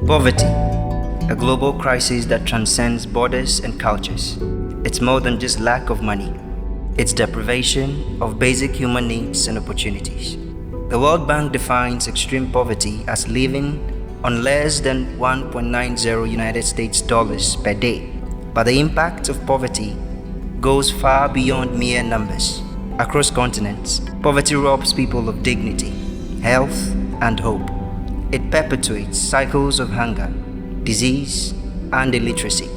Poverty, a global crisis that transcends borders and cultures. It's more than just lack of money. It's deprivation of basic human needs and opportunities. The World Bank defines extreme poverty as living on less than 1.90 United States dollars per day. But the impact of poverty goes far beyond mere numbers. Across continents, poverty robs people of dignity, health, and hope. It perpetuates cycles of hunger, disease, and illiteracy.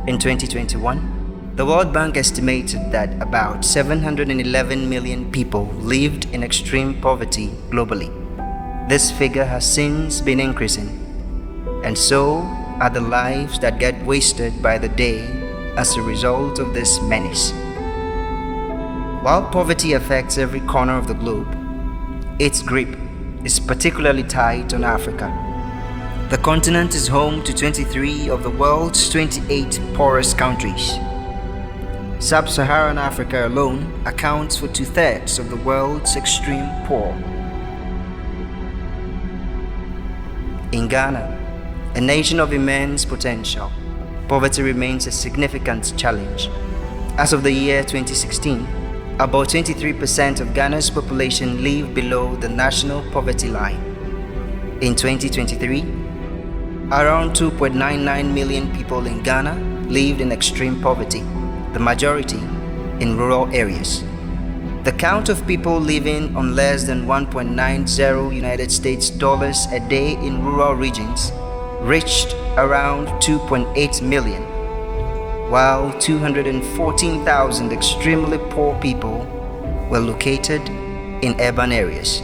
In 2021, the World Bank estimated that about 711 million people lived in extreme poverty globally. This figure has since been increasing, and so are the lives that get wasted by the day as a result of this menace. While poverty affects every corner of the globe, its grip is particularly tight on Africa. The continent is home to 23 of the world's 28 poorest countries. Sub-Saharan Africa alone accounts for 2/3 of the world's extreme poor. In Ghana, a nation of immense potential, poverty remains a significant challenge. As of the year 2016, about 23% of Ghana's population live below the national poverty line. In 2023, around 2.99 million people in Ghana lived in extreme poverty, the majority in rural areas. The count of people living on less than 1.90 United States dollars a day in rural regions reached around 2.8 million, while 214,000 extremely poor people were located in urban areas.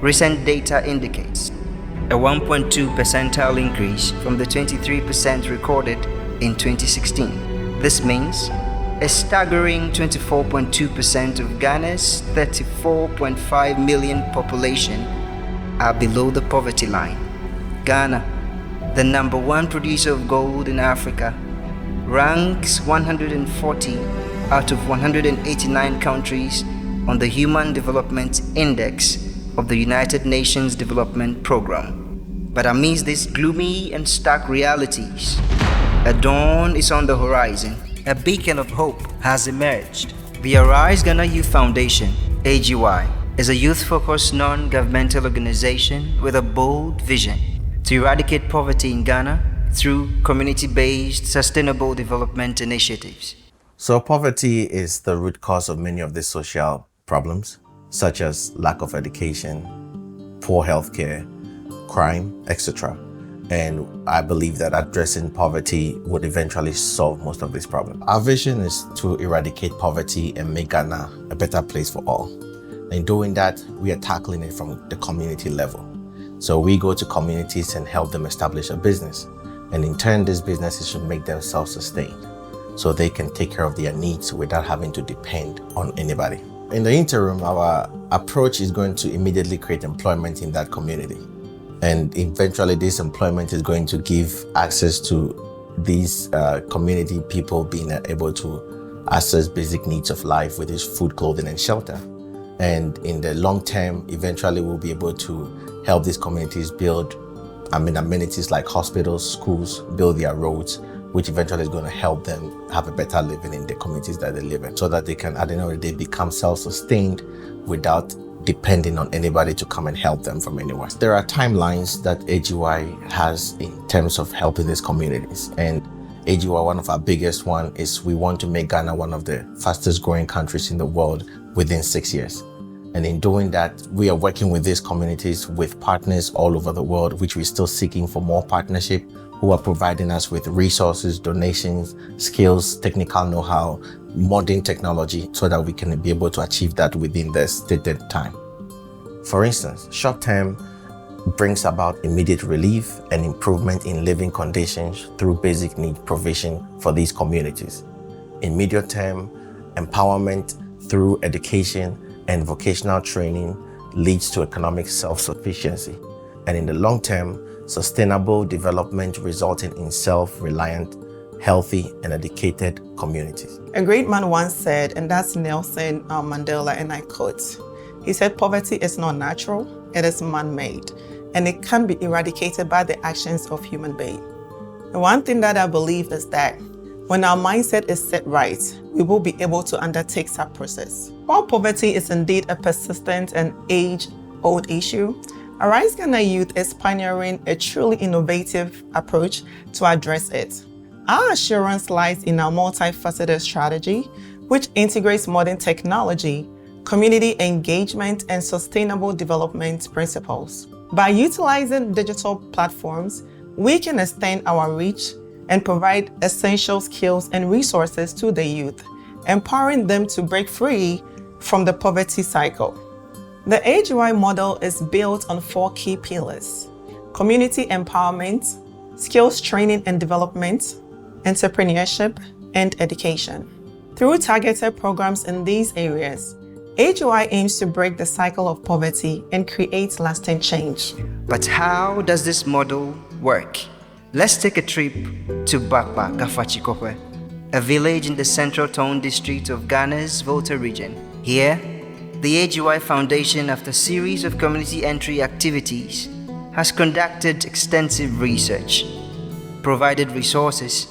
Recent data indicates a 1.2 percentile increase from the 23% recorded in 2016. This means a staggering 24.2% of Ghana's 34.5 million population are below the poverty line. Ghana, the number one producer of gold in Africa, ranks 140 out of 189 countries on the Human Development Index of the United Nations Development Programme. But amidst these gloomy and stark realities, a dawn is on the horizon. A beacon of hope has emerged. The Arise Ghana Youth Foundation, AGY, is a youth-focused non-governmental organization with a bold vision to eradicate poverty in Ghana through community-based sustainable development initiatives. So poverty is the root cause of many of these social problems, such as lack of education, poor healthcare, crime, etc. And I believe that addressing poverty would eventually solve most of these problems. Our vision is to eradicate poverty and make Ghana a better place for all. In doing that, we are tackling it from the community level. So we go to communities and help them establish a business. And in turn, these businesses should make them self-sustained so they can take care of their needs without having to depend on anybody. In the interim, our approach is going to immediately create employment in that community. And eventually this employment is going to give access to these community people being able to access basic needs of life, which is food, clothing, and shelter. And in the long term, eventually we'll be able to help these communities build amenities like hospitals, schools, build their roads, which eventually is going to help them have a better living in the communities that they live in, so that they can, at the end of the day, become self-sustained without depending on anybody to come and help them from anywhere. There are timelines that AGY has in terms of helping these communities. And AGY, one of our biggest one is we want to make Ghana one of the fastest growing countries in the world within 6 years. And in doing that, we are working with these communities with partners all over the world, which we're still seeking for more partnership, who are providing us with resources, donations, skills, technical know-how, modern technology, so that we can be able to achieve that within the stated time. For instance, short-term brings about immediate relief and improvement in living conditions through basic need provision for these communities. In medium term, empowerment through education and vocational training leads to economic self-sufficiency. And in the long term, sustainable development resulting in self-reliant, healthy, and educated communities. A great man once said, and that's Nelson Mandela, and I quote, he said, "Poverty is not natural, it is man-made. and it can be eradicated by the actions of human beings. The one thing that I believe is that when our mindset is set right, we will be able to undertake such process. While poverty is indeed a persistent and age-old issue, Arise Ghana Youth is pioneering a truly innovative approach to address it. Our assurance lies in our multifaceted strategy, which integrates modern technology, community engagement, and sustainable development principles. By utilizing digital platforms, we can extend our reach and provide essential skills and resources to the youth, empowering them to break free from the poverty cycle. The AGY model is built on 4 key pillars: community empowerment, skills training and development, entrepreneurship, and education. Through targeted programs in these areas, AGY aims to break the cycle of poverty and create lasting change. But how does this model work? Let's take a trip to Bakpa Gafachikope, a village in the Central Tone district of Ghana's Volta region. Here, the AGY Foundation, after a series of community entry activities, has conducted extensive research, provided resources,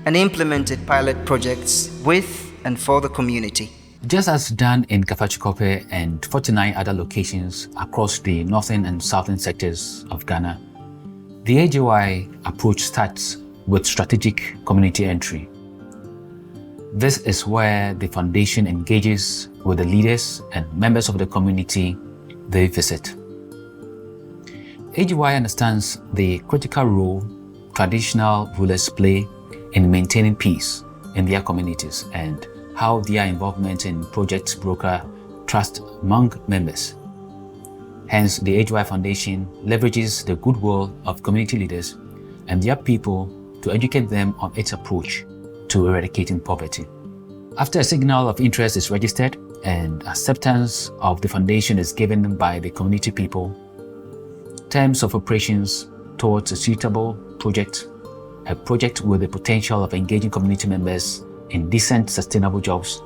and implemented pilot projects with and for the community. Just as done in Gafachikope and 49 other locations across the northern and southern sectors of Ghana, the AGY approach starts with strategic community entry. This is where the foundation engages with the leaders and members of the community they visit. AGY understands the critical role traditional rulers play in maintaining peace in their communities and how their involvement in projects broker trust among members. Hence, the AGY Foundation leverages the goodwill of community leaders and their people to educate them on its approach to eradicating poverty. After a signal of interest is registered and acceptance of the foundation is given by the community people, terms of operations towards a suitable project, a project with the potential of engaging community members in decent, sustainable jobs,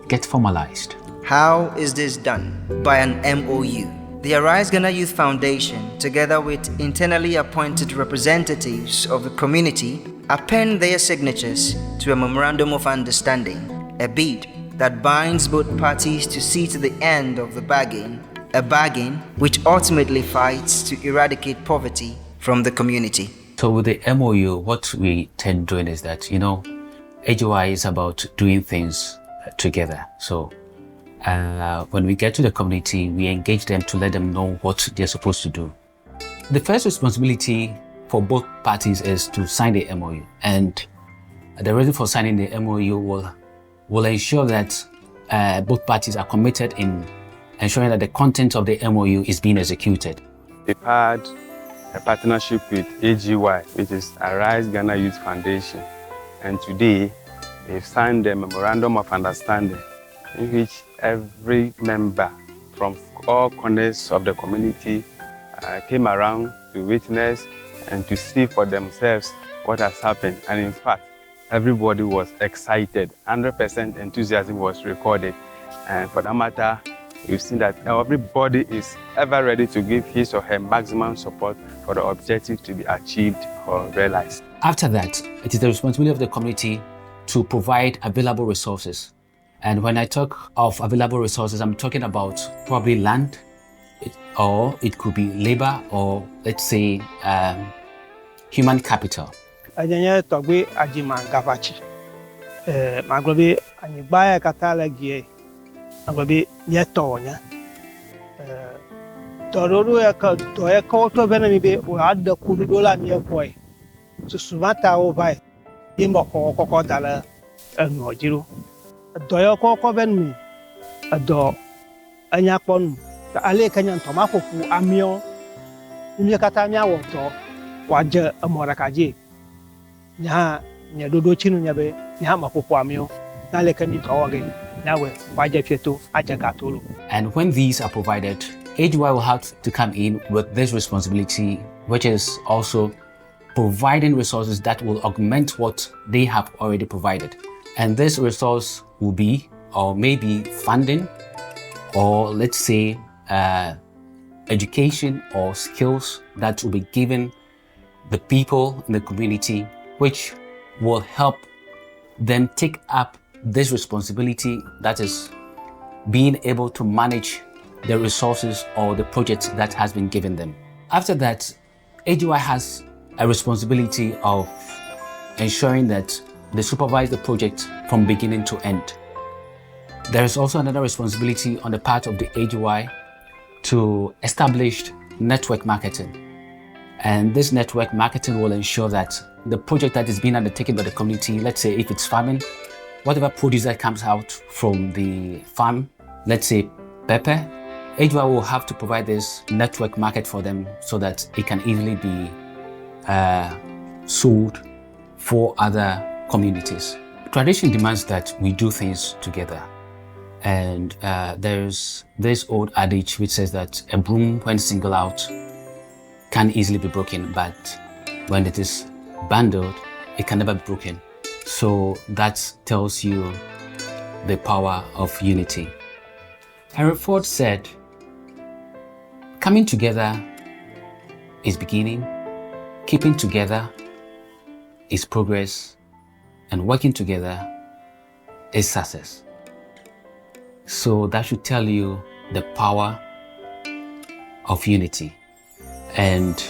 get formalized. How is this done? By an MOU. The Arise Ghana Youth Foundation, together with internally appointed representatives of the community, append their signatures to a Memorandum of Understanding, a bid that binds both parties to see to the end of the bargain, a bargain which ultimately fights to eradicate poverty from the community. So with the MOU, what we tend doing is that, AGY is about doing things together. So when we get to the community, we engage them to let them know what they're supposed to do. The first responsibility for both parties is to sign the MOU. And the reason for signing the MOU will ensure that both parties are committed in ensuring that the content of the MOU is being executed. We've had a partnership with AGY, which is Arise Ghana Youth Foundation. And today, they've signed a Memorandum of Understanding in which every member from all corners of the community came around to witness and to see for themselves what has happened. And in fact, everybody was excited. 100% enthusiasm was recorded. And for that matter, we've seen that everybody is ever ready to give his or her maximum support for the objective to be achieved or realized. After that, it is the responsibility of the community to provide available resources. And when I talk of available resources, I'm talking about probably land, or it could be labor, or let's say human capital. Ajanya togwe ajima gafachi. Maglobe anibaya katalagie. Maglobe yetonya. Tororo ya ka toya ko bena mibe o adda kudola ni boy. So sumata o bai. Imbo ko dala ngojiro. Doya ko ben mi. Ado anya pon ta ale kanya ntoma kofu amio. Ni kata mia wo to waje amora kaje. Nya dodo chinu nyabe nya makofu amio. Na le kani tawage. Nawe waje fieto aja gatolo. And when these are provided, AGY will have to come in with this responsibility, which is also providing resources that will augment what they have already provided. And this resource will be, or maybe funding, or let's say a education or skills that will be given the people in the community, which will help them take up this responsibility, that is being able to manage the resources or the project that has been given them. After that, AGY has a responsibility of ensuring that they supervise the project from beginning to end. There is also another responsibility on the part of the AGY to establish network marketing. And this network marketing will ensure that the project that is being undertaken by the community, let's say if it's farming, whatever produce that comes out from the farm, let's say pepper, AGY will have to provide this network market for them so that it can easily be sold for other communities. Tradition demands that we do things together. And there's this old adage which says that a broom when singled out can easily be broken, but when it is bundled, it can never be broken. So that tells you the power of unity. Henry Ford said, coming together is beginning, keeping together is progress, and working together is success. So that should tell you the power of unity. And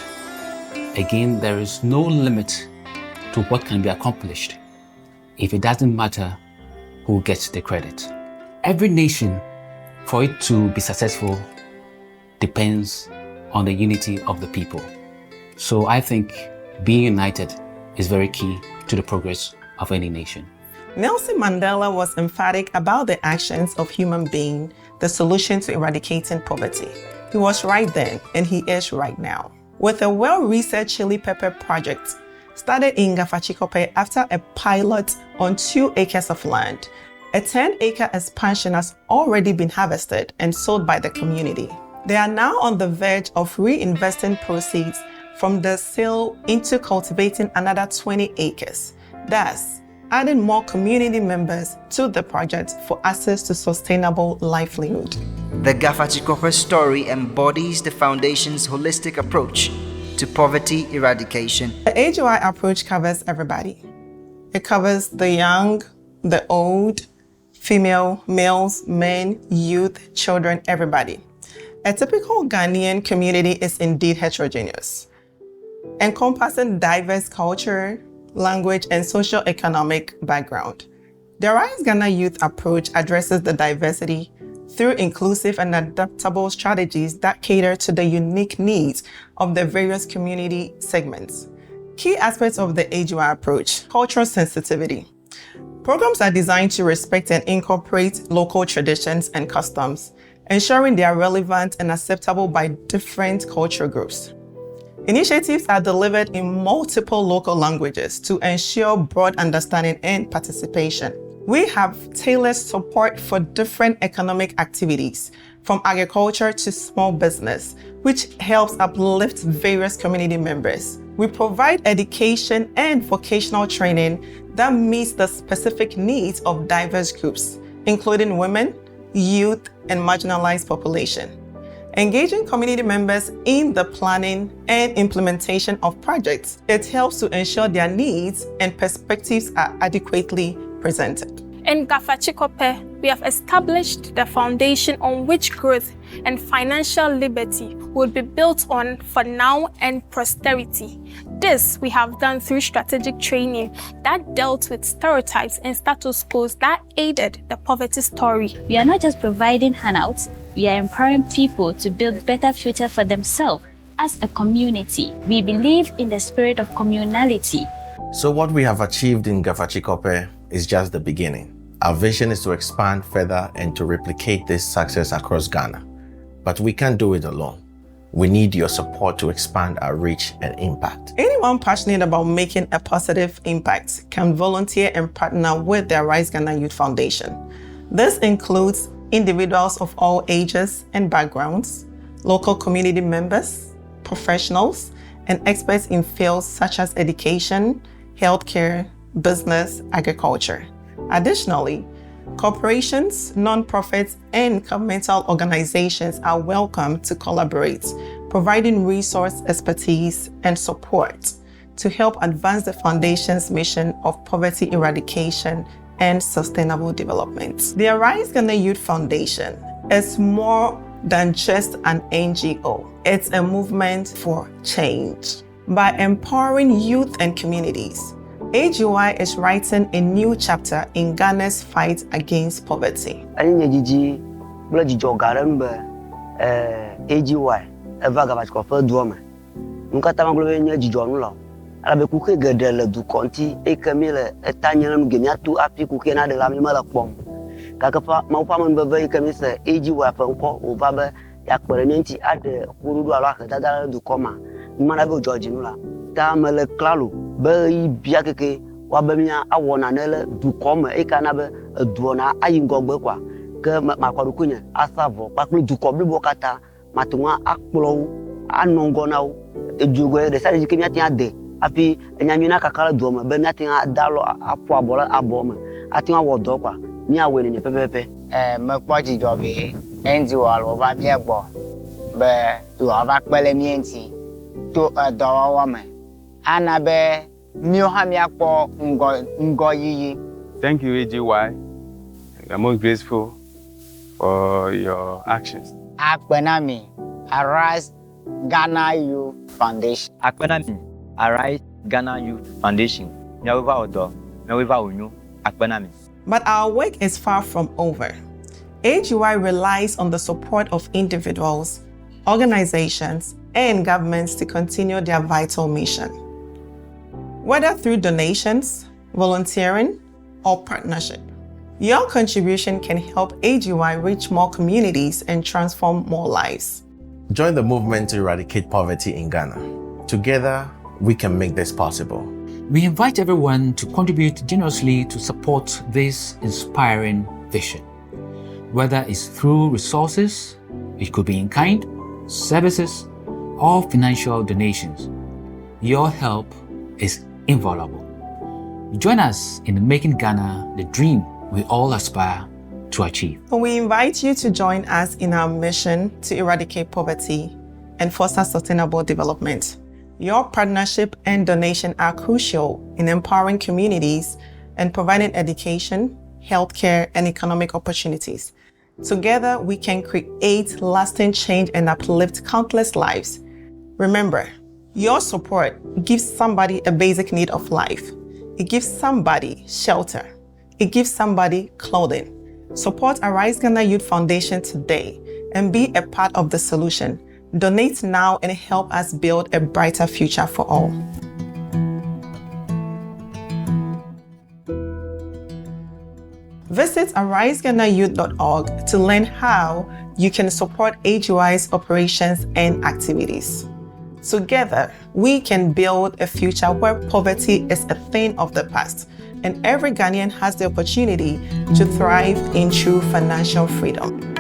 again, there is no limit to what can be accomplished if it doesn't matter who gets the credit. Every nation, for it to be successful, depends on the unity of the people. So I think being united is very key to the progress of any nation. Nelson Mandela was emphatic about the actions of human beings, the solution to eradicating poverty. He was right then, and he is right now. With a well-researched chili pepper project started in Ngafachikope after a pilot on 2 acres of land, a 10-acre expansion has already been harvested and sold by the community. They are now on the verge of reinvesting proceeds from the sale into cultivating another 20 acres, thus adding more community members to the project for access to sustainable livelihood. The Ngafachikope story embodies the Foundation's holistic approach to poverty eradication. The AGY approach covers everybody. It covers the young, the old, female, males, men, youth, children, everybody. A typical Ghanaian community is indeed heterogeneous, encompassing diverse culture, language, and socio-economic background. The Rise Ghana Youth approach addresses the diversity through inclusive and adaptable strategies that cater to the unique needs of the various community segments. Key aspects of the AGY approach: cultural sensitivity. Programs are designed to respect and incorporate local traditions and customs, ensuring they are relevant and acceptable by different cultural groups. Initiatives are delivered in multiple local languages to ensure broad understanding and participation. We have tailored support for different economic activities, from agriculture to small business, which helps uplift various community members. We provide education and vocational training that meets the specific needs of diverse groups, including women, youth, and marginalized population. Engaging community members in the planning and implementation of projects, it helps to ensure their needs and perspectives are adequately presented. In Ngafachikope, we have established the foundation on which growth and financial liberty will be built on for now and posterity. This we have done through strategic training that dealt with stereotypes and status quos that aided the poverty story. We are not just providing handouts, we are empowering people to build better future for themselves. As a community, we believe in the spirit of communality. So what we have achieved in Ngafachikope is just the beginning. Our vision is to expand further and to replicate this success across Ghana. But we can't do it alone. We need your support to expand our reach and impact. Anyone passionate about making a positive impact can volunteer and partner with the Rise Ghana Youth Foundation. This includes individuals of all ages and backgrounds, local community members, professionals, and experts in fields such as education, healthcare, business, agriculture. Additionally, Corporations, non-profits, and governmental organizations are welcome to collaborate, providing resource expertise and support to help advance the Foundation's mission of poverty eradication and sustainable development. The Arise Ghana Youth Foundation is more than just an NGO. It's a movement for change. By empowering youth and communities, AGY is writing a new chapter in Ghana's fight against poverty. AGY eva gaba ko fa duoma nka ta manglo nya jijon lo ala be kuke gedele du konti e kamile etanya na gemi atu api kuke na de la mi mala pom ka ka fa ma fa man be be kamise AGY fa nko o ba be ya kpere nti ade kurudu ala ka dada du koma mana be George nula ta mele klalo be bia keke wa be mia awona nele du koma e kana be duona ayi ngogbe kwa ke ma kwa kunya asavo pa klu du koble bokata matuma akplo anongonao ejugo de sare jikemi atia de api enyamina kakala duoma be natia dalo apo abola aboma atia wodo kwa ni awe ni pepepe me kwaji jobe enzi walo ba biegbo be to ava pele mienti to do wa me ana be mi o ha mi akpo ngo yiyi. Thank you, AGY. I'm most grateful for your actions. Akpenami, Arise Ghana Youth Foundation. Akpenami, Arise Ghana Youth Foundation. Akpenami. But our work is far from over. AGY relies on the support of individuals, organizations, and governments to continue their vital mission. Whether through donations, volunteering, or partnership, your contribution can help AGY reach more communities and transform more lives. Join the movement to eradicate poverty in Ghana. Together, we can make this possible. We invite everyone to contribute generously to support this inspiring vision. Whether it's through resources, it could be in kind, services, or financial donations. Your help is invaluable. Join us in making Ghana the dream we all aspire to achieve. We invite you to join us in our mission to eradicate poverty and foster sustainable development. Your partnership and donation are crucial in empowering communities and providing education, healthcare, and economic opportunities. Together, we can create lasting change and uplift countless lives. Remember, your support gives somebody a basic need of life. It gives somebody shelter. It gives somebody clothing. Support Arise Ghana Youth Foundation today and be a part of the solution. Donate now and help us build a brighter future for all. Visit ariseGhanaYouth.org to learn how you can support AGY's operations and activities. Together, we can build a future where poverty is a thing of the past and every Ghanaian has the opportunity to thrive in true financial freedom.